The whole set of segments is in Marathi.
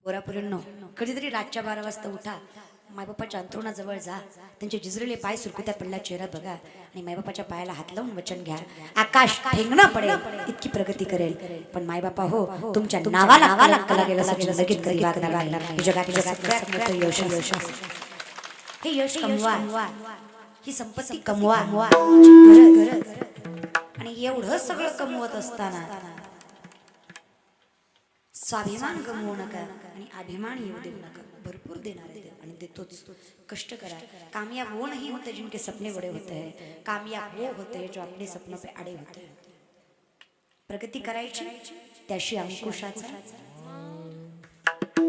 पोरापुरींनो कधीतरी रातच्या 12 वाजता उठा, मायबापाच्या अंथरुणाजवळ जा, त्यांचे जिजलेले पाय सुरकुत्या पडला चेहरा बघा आणि मायबापाच्या पायाला हात लावून वचन घ्या, आकाश ठेंगणं पडेल इतकी प्रगती करेल, पण मायबापा हो तुमच्या नावाला कला गेला सगळं लगेच कधी वागणार हे जगातलं सगळ्यात मोठं यश हे यश कमवा, ही संपत्ती कमवा, आणि एवढं सगळं कमवत असताना स्वाभिमान गमवू नका आणि अभिमान येऊ देऊ नका. भरपूर देणार आहे देव आणि देतोच. कष्ट करा. कामयाब वो नहीं होते जिनके सपने बड़े होते हैं, कामयाब वो होते हैं जो अपने सपनों पे अड़े होते हैं. प्रगती करायची त्याशी अंकुशाचा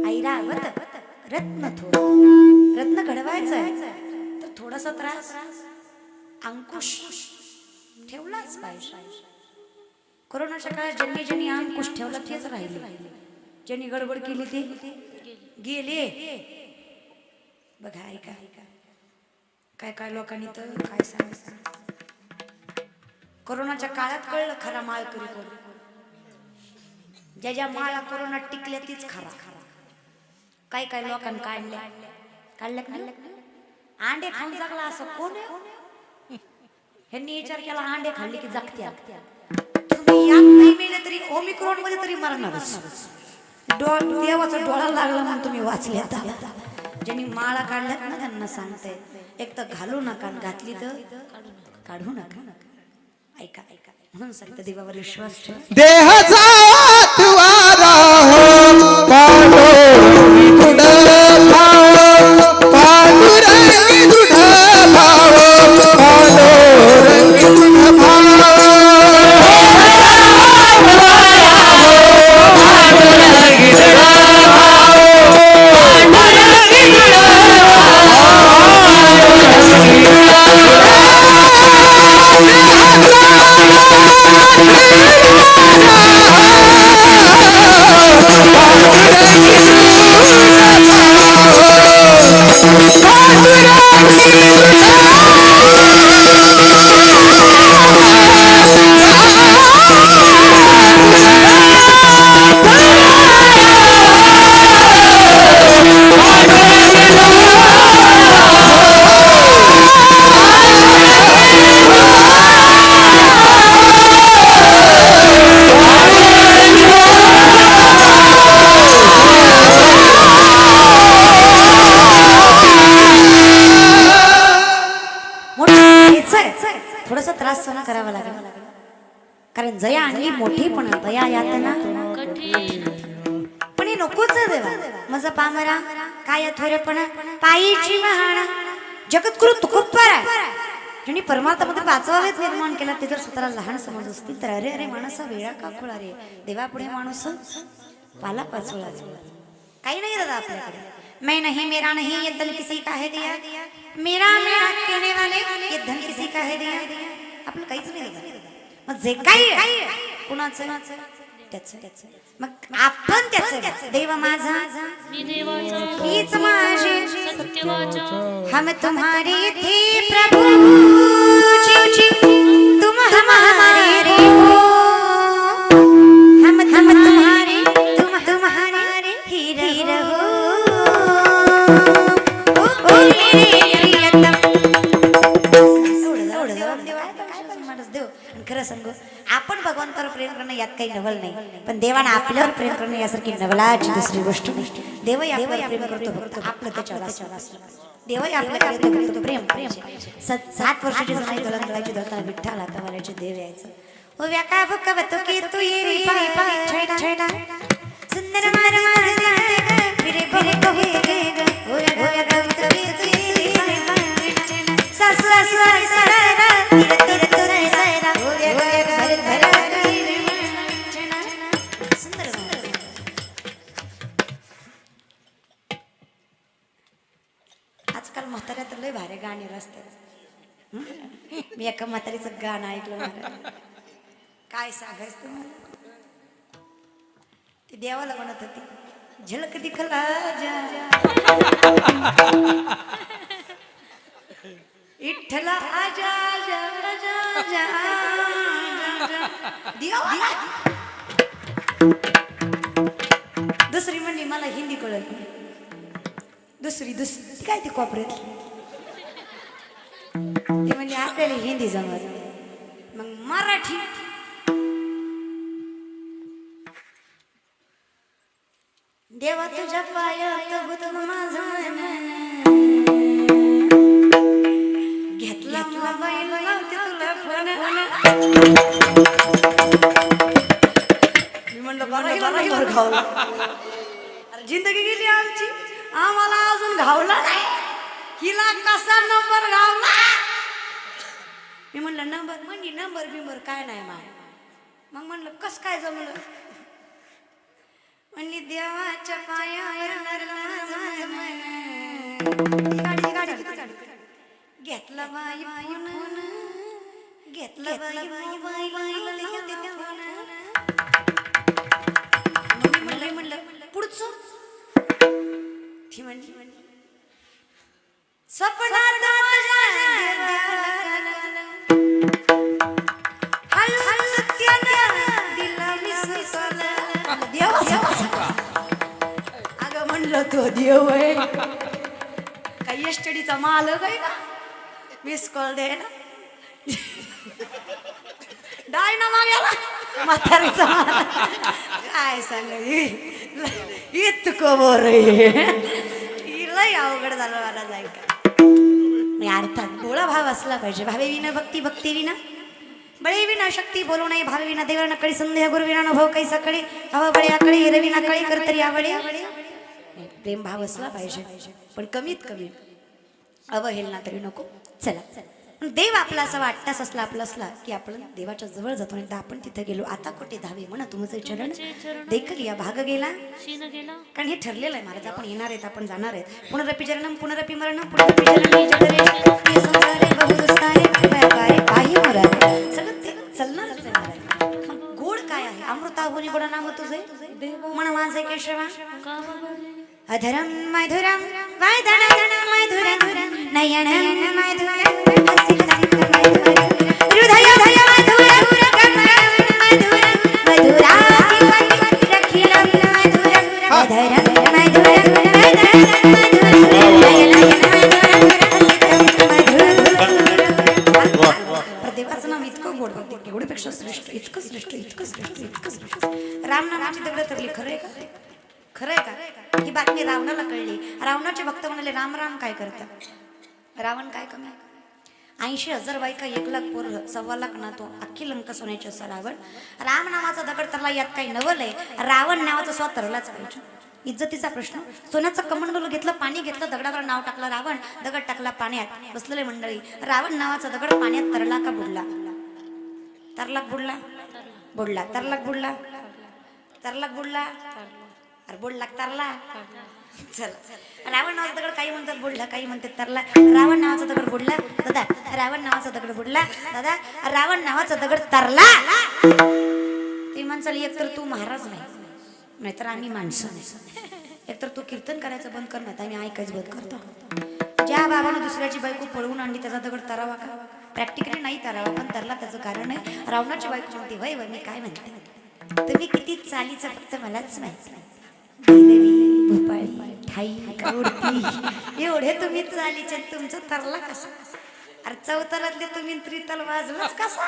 ऐरावत रत्न थोर. रत्न घडवायचा तर थोडासा त्रास अंकुश ठेवलाच पाहिजे. कोरोनाच्या काळात ज्यांनी अंकुश ठेवला तेच राहिले, ज्यांनी गडबड केली ते गेले. बघा ऐका काय काय लोकांनी तर काय सांगायचं, कोरोनाच्या काळात कळलं खरा माळ करी कोण. ज्या माळा कोरोनात टिकल्या तीच खरा. काय काय लोकांनी काढल्या अंडे खाऊन जगला असं कोण आहे. ह्यांनी विचार केला अंडे खाल्ले की जगत्या. तुम्ही यात नाही मेले तरी ओमिक्रॉन मध्ये तरी मरणारच. देवाचा डोळा लागला म्हणून तुम्ही वाचले. ज्यांनी माळा काढल्यात ना त्यांना सांगते, एक तर घालू नका, घातली तर काढू नका. ऐका म्हणून सांगते देवावर विश्वास ठेवा. देहाचा तुवारा हो पांडुरंगी तुझ भाव, पांडुरंगी तुझ भाव, पांडुरंगी तुझ भाव. थोडासा त्रास सहन करावा लागेल, कारण जया आणली मोठी पण दया यातना पण हे नकोच देवा. माझा पामरा काय थोरेपणा पायीची महाणा जगद्गुरु तुकोप्परा ज्यांनी परमार्थामध्ये वाचवावेच निर्माण केला, ते जर स्वतःला लहान समज असतील तर अरे अरे माणसा वेळा का खोळा रे. देवापुढे माणूस पाला पाचोळा. काही नाही दादा आपल्याकडे. मैं नहीं मेरा नहीं ये धन किसी का है दिया, मेरा मेरा कहने वाले ये धन किसी का है दिया. आपलं काहीच नाही दादा. मग जे काही कुणाचं त्याचं मग आपण त्याचं. देव माझा हीच माझी सत्यवाचा, हम तुम्हारे थे प्रभु जी, तुम हमारे हो, हम तुम्हारे तुम तुम्हारे ही रहो. ओ मेरे प्रियतम. देव खरं सांगू, आपण भगवंतावर प्रेम करणं यात काही नवल नाही, पण देवानं आपल्यावर प्रेम करणं यासारखी नवलाची दुसरी गोष्ट नाही. देवही आपल्यावर प्रेम करतो, आपलं त्याच्यावर असलं. देवही आपल्याकडे प्रेम 7 वर्षाची जणाई गळंगळाची धरताना विठ्ठल हातावाल्याचे देव यायचं. ओ व्याका भुकवतो की तू ये रे छेडा छेडा सुंदर मार मार जाते फिरे फिरे कहे गे ओ या कविता की तू ये रे सा सा सा सा तिर तिर सैरा ओ या घर घर सुंदर. आजकाल म्हाताऱ्या तर लय भारी गाणी रस्त्यात. मी एका म्हातारीचं गाणं ऐकलं मला, काय सांगायचं तुम्हाला. ती देवाला म्हणत होती, झलक दिखला जा विठ्ठला आजा जा जा जा देवा. दुसरी म्हणली मला मला हिंदी कळत नाही. दुसरी काय ती कोपऱ्यात ते म्हणजे आपल्याला हिंदी जमत मग मराठी. देवा तुझ्या पायात गुंतलं माझं मन. घेतला मोबाईल लावते तुला फोन. मी म्हणलं बरं घावला. अरे जिंदगी गेली आमची, आम्हाला अजून घावला नाही, हिला कसा नंबर घावला. मी म्हणलं नंबर बिंबर काय नाही माय. मग म्हणलं कस काय जमलं. म्हणली देवाच्या पायावर घेतला बाई फोन, घेतला बाई मोबाईल. म्हणलं पुढचं ती म्हणली स्वप्नात अगं म्हणलं तो देव आहे काही एसटीडीचा मालक आहे का. मिस कॉल दे ना डाय ना मागायला म्हातारीचा काय सांग इतकं बरं लय अवघड झालं मला जाय का. अर्थात डोळा भाव असला पाहिजे. भावे विना भक्ती, भक्ती विना बळे विना शक्ती, बोलू नये भावे विना देवा नकळी, संदेह गुरु विना अनुभव काही सकळी, हवा बळे आकळी, हिरे विना कळी करतरी आवडे. प्रेम भाव असला पाहिजे पण कमीत कमी अवहेलना तरी नको. चला देव आपला असा वाटताच असला आपला असला की आपण देवाच्या जवळ जातो. एकदा आपण तिथे गेलो आता कुठे धावे म्हणा तुमचे चरण देखील या भाग गेला. कारण हे ठरलेलं आहे महाराज आपण येणार आहेत, आपण जाणार आहेत. पुनरपि जरणम पुनरपि मरणम पुनरपि जननी जठरे संसारे बहुदुस्तारे व्यापारे काही मरारे सगळं ते चालणारच आहे महाराज. मग गोड काय आहे. अमृताहुनी गोड नाम तुझे म्हण माझे केशवा. अधरम मधुरम वदनं मधुरं नयनं मधुरं हसी हसी मधुरं हृदय मधुरं गमनं मधुरं मधुराति रखिलं मधुरं अधरं मधुरं वदनं मधुरं नयनं मधुरं. प्रदेवाचं नाम इतकं गोड होते एवढ्यापेक्षा श्रेष्ठ, इतकं श्रेष्ठ, इतकं श्रेष्ठ, इतकं श्रेष्ठ. राम नामाची दगड तरली. खरंय का. खरंय का. ही बातमी रावणाला कळली. रावणाचे भक्त म्हणाले राम राम काय करतात. रावण काय कमी 80,000 बायका 1 लाख पोरं 1.25 लाख ना तो अख्खी लंका सोन्याची असा रावण. राम नावाचा दगड तरला यात काही नवल आहे. रावण नावाचा स्वतः तरलाच पाहिजे. इज्जतीचा प्रश्न. सोन्याचं कमंडलू घेतलं, पाणी घेतलं, दगडावर नाव टाकलं रावण, दगड टाकला पाण्यात. बसलेले मंडळी रावण नावाचा दगड पाण्यात तरला का बुडला. तरला बुडला, बुडला, तरला बुडला, तरला बुडला, अरे बोलला तरला. चला रावण नावाचा दगड काही म्हणतात बुडला, काही म्हणतात तरला. रावण नावाचा दगड बुडला दादा, रावण नावाचा दगड बुडला दादा, रावण नावाचा दगड तरला. ते म्हणसाल एकतर तू महाराज नाहीतर आम्ही माणसं नाही. एकतर तू कीर्तन करायचं बंद कर, नाही आम्ही ऐकायचं बंद करतो. ज्या बाबानं दुसऱ्याची बायको पळवून आणली त्याचा दगड तरावा का. प्रॅक्टिकली नाही तरावा पण तरला त्याचं कारण आहे. रावणाची बायको म्हणते वय वय मी काय म्हणते तुम्ही किती चालीचं फक्त मलाच माहिती. भोपाळी ठाई कवडती एवढे तुम्ही चालीचे तुमचं तरला कसा. अरे चौतरातले तुम्ही त्रितल वाजलाच कसा.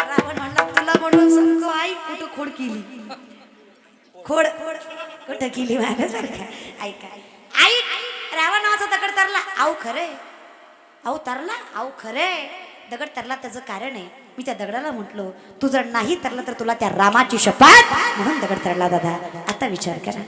रावण म्हणला तुला म्हणून सांगतो आई कुठं खोड केली. खोड कुठं केली माझ्यासारखं. ऐका आई रावण नावाचा दगड तरला. आऊ खरे आऊ तरला, आऊ खरे दगड तरला त्याचं कारण आहे. मी त्या दगडाला म्हटलो तू जर नाही तरला तर तुला त्या रामाची शपथ म्हणून दगड तरला दादा. आता विचार करा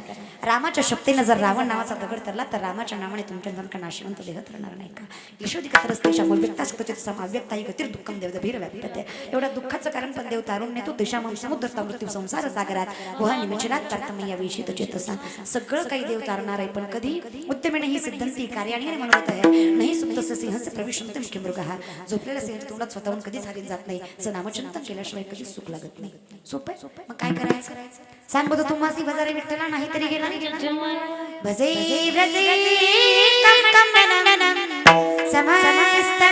रामाच्या शपथेनं जर रावण नावाचा दगड तरला तर रामाच्या नावाने तुमच्या जण का नाशिवंत देह तरणार नाही का. यशोदिकतरस्तेशा व्यक्तास्कृतीत समाव्यक्ताही गतीर दुःखम देव भीर व्यापते. एवढ्या दुःखाचं कारण पण देव तारून नेतो. देशामम समुद्रता मृत्यू संसार सागरात गुहा निमचिरात तारतमय्या विषित चेतसा. सगळं काही देव तारणार आहे पण कधी उद्यमेने ही सिद्धंती कार्याने म्हणत आहे नाही सुप्तस्य सिंहस्य प्रविशंत मुख्य मृगः. झोपलेल्या सिंह तोंडात स्वतःहून कधीच हारीत जात नाही. नामचिंतन केल्याशिवाय कधी सुख लागत नाही. सोपं मग काय करायचं सांग बघ. तुम्हासी भजारे विठ्ठला नाही तरी गेला भजे भजे समस्त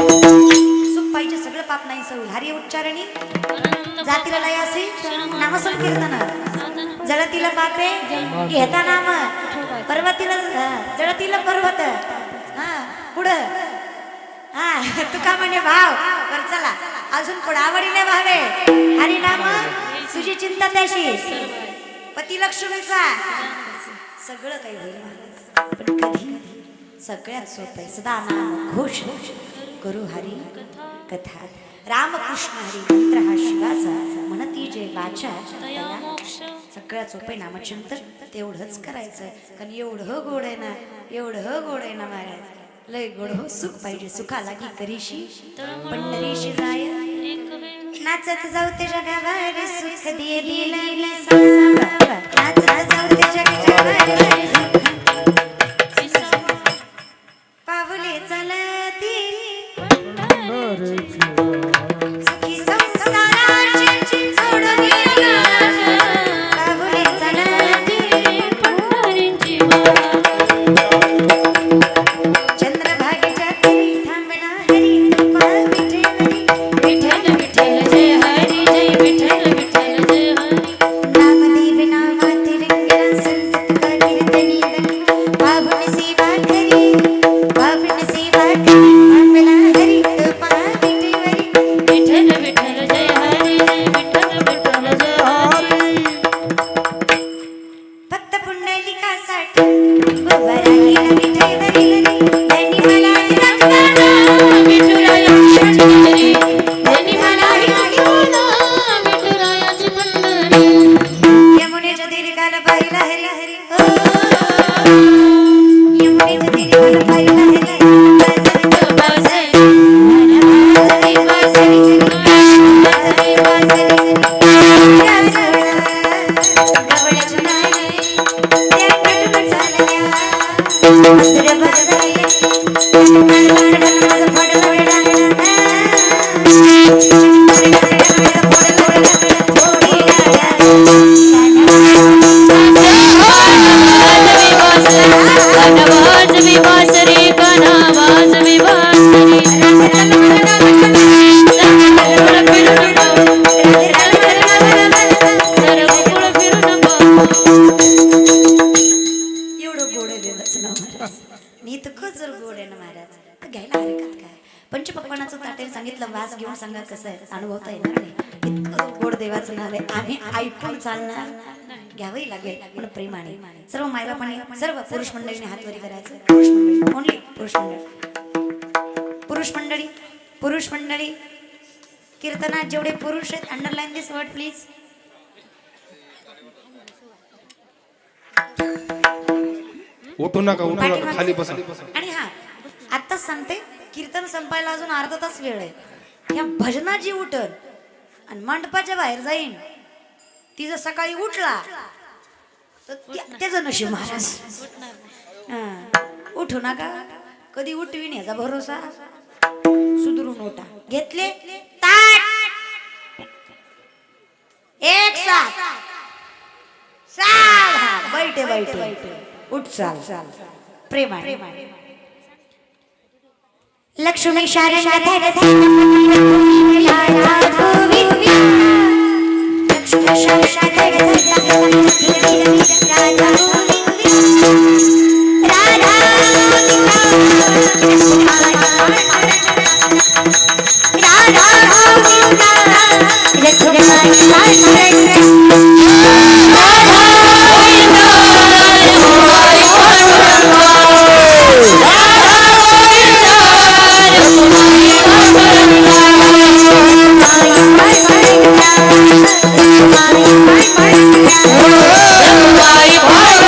पाहिजे सगळं पाप नाही सवल हरी उच्चारणी जातीला लय असे नामसंकीर्तन जळतीला पापे घेता नाम पर्वतीला जळतीला पर्वत हा पुढं हा तू का म्हणे भाव बर चला अजून पुढे आवडीने भावे हरी नाम तुझी चिंता त्याशी पती लक्ष्मीचा सगळं काही होईल महाराज. पण कधी सगळ्यात सोपं आहे सदा नाम घोष करू हरी कथा रामकृष्ण हरी मंत्र हा शिवाचा म्हणती जे वाचा सगळ्यात सोपे नामचिंतन तेवढंच करायचं कारण एवढं गोड आहे ना एवढं गोड आहे ना महाराज लय गोड हो सुख पाहिजे सुखाला की करीशी पंढरीशी जाय नाचत जाऊ ते जगावर सुख दे दिला नाचत जाऊ ते जगावर पावले चलती सुखी संसाराची सोडून पावले चलती चंद्रभागेच्या तीरी थांबला हरी पाल विठ्ठल विठ्ठल जय हरी जय विठ्ठल विठ्ठल जय हरी नामदेव नामाती रंगला संत कीर्तनी पावन सेवा करी पावन सेवा करी थांबला हरी पाल विठ्ठल विठ्ठल जय हरी जय विठ्ठल विठ्ठल जय हरी फक्त पुंडलिकासाठी उभा राहिला विठ्ठल त्यांनी मला रंगवलं विठुरायाची मंडळी त्यांनी मला रंगवलं विठुरायाची मंडळी यमुनेच्या दीर्घाला पाहिला हरी हरी यमुनेच्या दीर्घाला पाहिला हरी पंचपक्वानाचं ताटेल सांगितलं वास घेऊन सांगा कसं आहे अनुभवता येणार नाही इतकं गोड देवाचं नाव आहे आम्ही ऐकून चालणार घ्यावंही लागेल पण प्रेमाने सर्व मायबापाने सर्व पुरुष मंडळीने हातवरी करायचं पुरुष मंडळी ओनली पुरुष मंडळी कीर्तनात जेवढे पुरुष आहेत अंडरलाईन दिस वर्ड प्लीज उठू नका खाली बसा आणि हा आत्ताच सांगते कीर्तन संपायला अजून अर्धा तास वेळ आहे या भजनाची उठल आणि मंडपाच्या बाहेर जाईन ती जर सकाळी उठला तर त्याचं नशीब महाराज उठू नका कधी उठवीन याचा भरोसा सुधरून उठा घेतले ताट एक साथ साथ बैठे उठ चाल प्रेमाने लक्ष्मी शारदा लक्ष्मी Bye.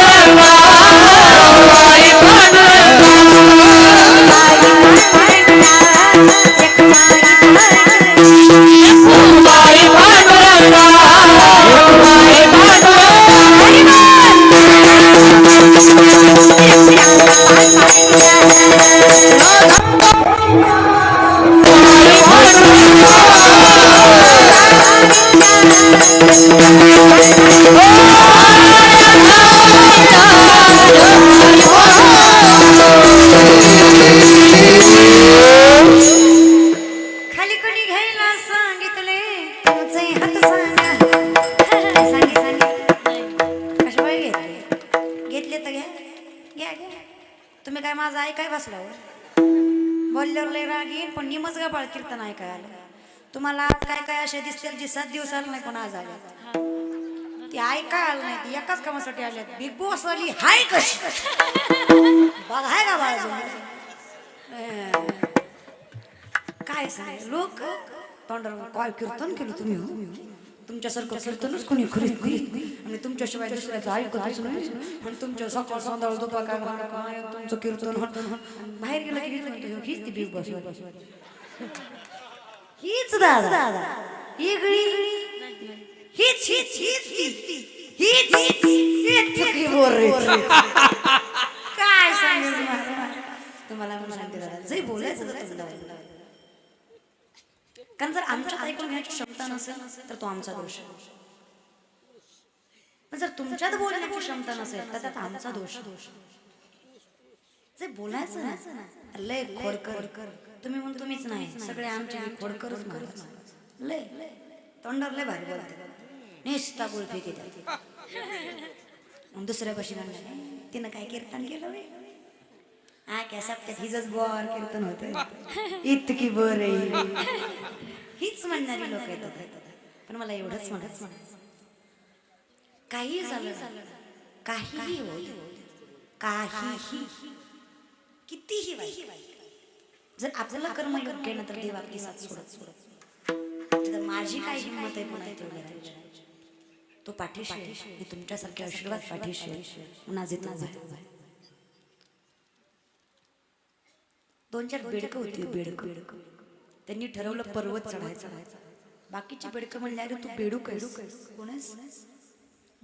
बोलल्यावर लय राग येईल पण निमच गाबाळ कीर्तन ऐकायला तुम्हाला आज काय काय असे दिसतील जी 7 दिवसाला नाही पण आज आले ती ऐकायला नाही ती एकाच कामासाठी आल्यात बिग बॉस वाली हाय कशी बघाय का बाळा काय सांग लोक तोंडावर काय कीर्तन केलं तुम्ही हो तुमच्यासारखं कीर्तनच कोणी करीत नाही आणि तुमच्याशिवाय दुसऱ्याचं ऐकतच नाही आणि तुमच्या सकाळ संध्याकाळ दुपार काय तुमचं कीर्तन बाहेर गेलं की हीच ती बिग बॉस हीच दादा इगळी हीच हीच हीच हीच काय सांगेल तुम्हाला सांगते दादा जे बोलायचं कारण जर आमच्यात ऐकून घ्यायची क्षमता नसेल तर तो आमचा दोष पण जर तुमच्यात बोलण्याची क्षमता नसेल तर त्यात आमचा दोष जे बोलायचं ना लय खोडकर तुम्ही म्हणून तुम्हीच नाही सगळे आमचे खोडकरच लय तोंडावर लय भारी बोलते निस्ता बोल फेकी दुसऱ्या पाशी म्हणलं तिनं काय कीर्तन केलं हा काय सप्त्यात हिजच बोर कीर्तन होत इतकी बर हीच म्हणणारी लोक येतात पण मला एवढंच म्हणायचं काही झालं काही काही कितीही जर आपल्याला कर्म योग्य ना तर देव आपली साथ सोडत तर माझी काय हिंमत आहे पुन्हा तेवढी तो पाठीशी मी तुमच्यासारखे आशीर्वाद पाठीशी नाजीत दोन चार बेडकं होती बेडकं त्यांनी ठरवलं पर्वत चढायचा बाकीची बेडकं म्हणले अरे तू बेडूक आहेस कोण आहेस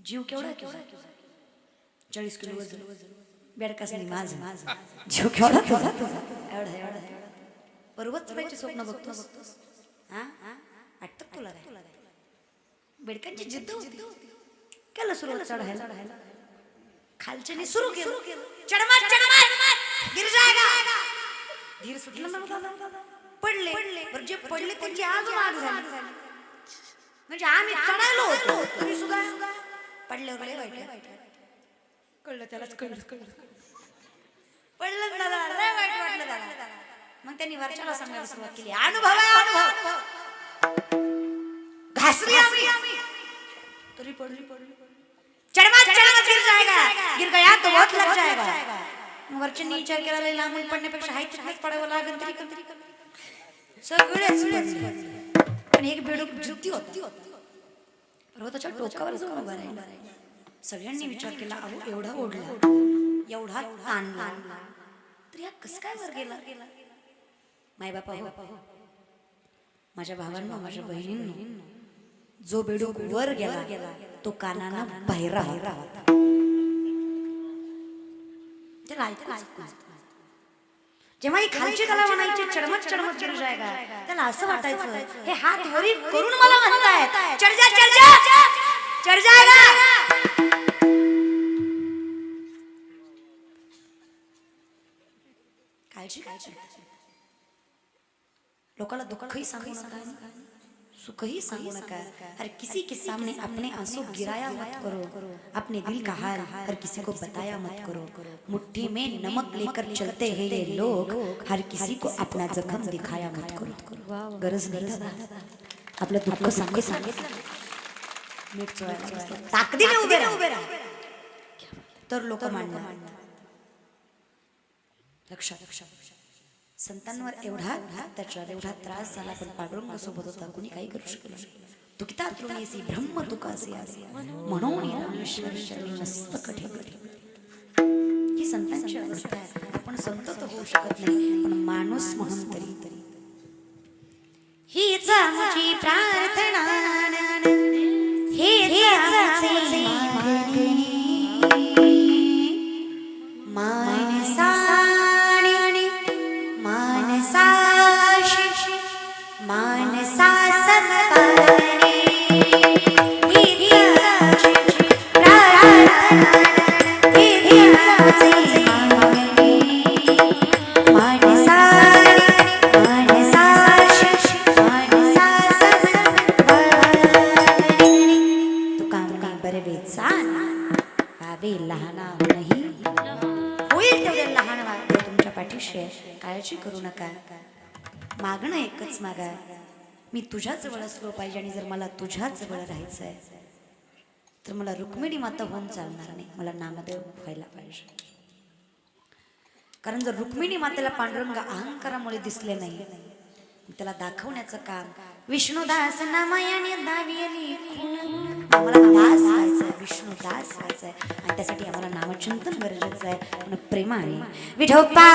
जीव केवढा 40 किलो वजन बेडकाच नाही माझं जीव केवढा एवढा पर्वत चढायचे स्वप्न बघतोस हा वाटतं तुला काय बेडकांची जिद्द होती केलं सुरुवात चढायला खालच्याने सुरू केलं चढमाट गिर जायगा धीर सुटलं ना पडले पण जे पडले त्यांची अजून आग झाली म्हणजे आम्ही चढायलो होतो तुम्ही सुद्धा पडल्यावर लय वाईट कळलं त्यालाच कळलं पडलं दादा लय वाईट वाटलं दादा मग त्यांनी वरच्याला सांगायला सुरुवात केली अनुभव आहे अनुभव घासली आम्ही तरी पडली चढ़वा गिर जाएगा गिर गया तो बहुत लग जाएगा वरचे विचार केला लय लांबून पडण्यापेक्षा हाय तिथेच पडावं लागेल तरी सगळेच पण एक बेडूक झुकती होती पर्वताच्या टोकावर जाऊन उभा राहिला सगळ्यांनी विचार केला अहो एवढा ओढला एवढा ताणला तर या कसं काय वर गेला माय बापा हो माझ्या भावांनो माझ्या बहिणींनो जो बेडूक वर गेला तो कानानं बहिरा होता त्याला ऐकायचं जेव्हा ही खालची त्याला म्हणायची चढमत गिर जाएगा त्याला असं वाटायचं हे हात वरी करून मला म्हणतायत चढ जाएगा काळजी लोकांना दुःखही सांगू नका सुखही सांगू नका हर किसी के सामने अपने आंसू गिराया मत करो अपने दिल का हाल हर किसी को बताया मत करो मुट्ठी में नमक लेकर चलते हैं ये लोग हर किसी को अपना जख्म दिखाया मत करो गरज नाही आपलं दुःख सांगितलं मीठ चोळायला ताकदीने उभे राहा तर लोक मानणार लक्षात संतांवर एवढा त्याच्यावर एवढा त्रास झाला पण पांडुरंग सोबत होता कुणी काही करू शकलं तू किता तृणीसी ब्रह्म तुकासी आसी म्हणून रामेश्वरी शरणी मस्तक ठेवली ही संतांची अवस्था आहे आपण संत तर होऊ शकत नाही पण माणूस म्हणून तरी हीच आमची प्रार्थना हीच आमची मागणी मानसा समर्पणे हीच आमची प्रार्थना हीच आमची मागणी मानसा समर्पणे तुकामनी बरवेचा व्हावे लहाना नाही होईल तेवढे लहान वागते तुमच्या पाठीशी काळजी करू करू नका. मागणं एकच मागा, मी तुझ्या जवळ असलो पाहिजे. आणि जर मला तुझ्या जवळ राहायचंय तर मला रुक्मिणी माता होऊन चालणार नाही, मला नामदेव व्हायला पाहिजे. कारण जर रुक्मिणी मातेला पांडुरंग अहंकारामुळे दिसले नाही, त्याला दाखवण्याचं काम विष्णुदास नामयाने दावियली. आम्हाला दास व्हायचंय, विष्णुदास व्हायचंय. आणि त्यासाठी आम्हाला नामचिंतन गरजेचं आहे. प्रेमाने विठोबा